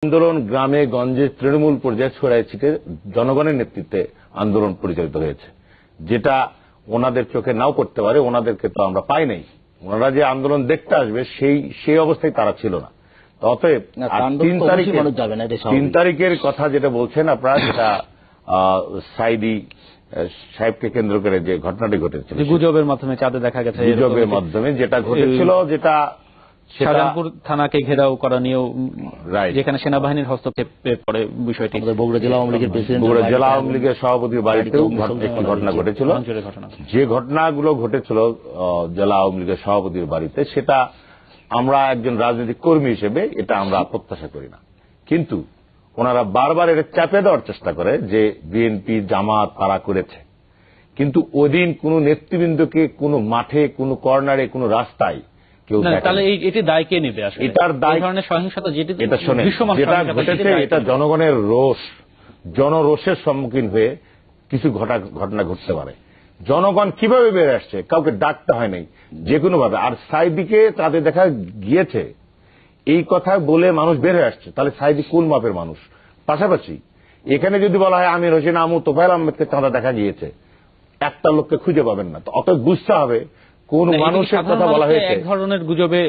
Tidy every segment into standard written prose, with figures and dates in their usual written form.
আন্দোলন গ্রামে গঞ্জে তৃণমূল পর্যায়ে ছড়ায় ছিটে জনগণের নেতৃত্বে আন্দোলন পরিচালিত হয়েছে, যেটা ওনাদের চোখে নাও করতে পারে। ওনাদেরকে তো আমরা পাই নাই, ওনারা যে আন্দোলন দেখতে আসবে সেই অবস্থায় তারা ছিল না। অতএব 3 তারিখের কথা যেটা বলছেন আপনারা, যেটা সাইদি সাহেবকে কেন্দ্র করে যে ঘটনাটি ঘটেছিল, গুজবের মাধ্যমে চাঁদে দেখা গেছে, গুজবের মাধ্যমে যেটা ঘটেছিল, যেটা শাহজাহানপুর থানাকে ঘেরাও করা নিয়েও, যেখানে সেনাবাহিনীর হস্তক্ষেপের পরে বিষয়টি বগুড়া জেলা আওয়ামী লীগের সভাপতির বাড়িতেও একটি ঘটনা ঘটেছিল। যে ঘটনাগুলো ঘটেছিল জেলা আওয়ামী লীগের সভাপতির বাড়িতে, সেটা আমরা একজন রাজনৈতিক কর্মী হিসেবে এটা আমরা প্রত্যাশা করি না। কিন্তু ওনারা বারবার এটা চাপে দেওয়ার চেষ্টা করে যে বিএনপি জামাত তারা করেছে, কিন্তু ওইদিন কোন নেতৃবৃন্দকে কোন মাঠে, কোন কর্নারে, কোন রাস্তায় তাহলে এটি দায় কে নেবে? এটার দায় ধরনের সহিংসতা যেটা ঘটেছে, এটা জনগণের রোষ, জনরোষের সম্মুখীন হয়ে কিছু ঘটনা ঘটতে পারে। জনগণ কিভাবে বেড়ে আসছে, কাউকে ডাকতে হয় নাই, যে কোনো ভাবে। আর সাইদিকে তাদের দেখা গিয়েছে এই কথা বলে মানুষ বের হয়ে আসছে, তাহলে সাইদি কোন মাপের মানুষ? পাশাপাশি এখানে যদি বলা হয় আমির হোসেন আমু, তোফায়েল আহমেদকে চাঁদা দেখা গিয়েছে, একটা লোককে খুঁজে পাবেন না। তো অত বুঝতে হবে কোন মানুষের কথা বলা হয়েছে। এক ধরনের গুজবে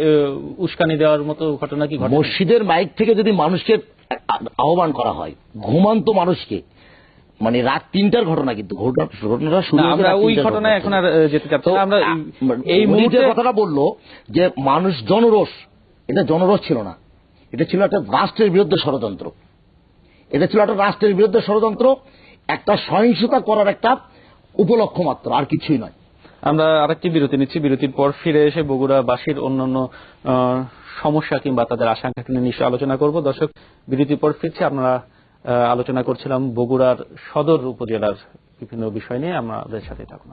উস্কানি দেওয়ার মতো ঘটনা কি ঘটে? মসজিদের মাইক থেকে যদি মানুষকে আহ্বান করা হয়, ঘুমান্ত মানুষকে, মানে রাত 3টার ঘটনা, কিন্তু ঘটনাটা শুরু আমরা ওই ঘটনায় এখন আর যেতে চাচ্ছি না। আমরা এই মুহূর্তে কথাটা বললো যে মানুষ জনরোষ, এটা জনরোষ ছিল না, এটা ছিল একটা রাষ্ট্রের বিরুদ্ধে ষড়যন্ত্র। এটা ছিল একটা রাষ্ট্রের বিরুদ্ধে ষড়যন্ত্র, একটা সহিংসতা করার একটা উপলক্ষ মাত্র, আর কিছুই নয়। আমরা আরেকটি বিরতি নিচ্ছি। বিরতির পর ফিরে এসে বগুড়াবাসীর অন্যান্য সমস্যা কিংবা তাদের আশঙ্কা নিয়ে নিশ্চয় আলোচনা করব। দর্শক, বিরতির পর ফিরছি। আমরা আলোচনা করছিলাম বগুড়ার সদর উপজেলার বিভিন্ন বিষয় নিয়ে। আমাদের সাথে থাকুন।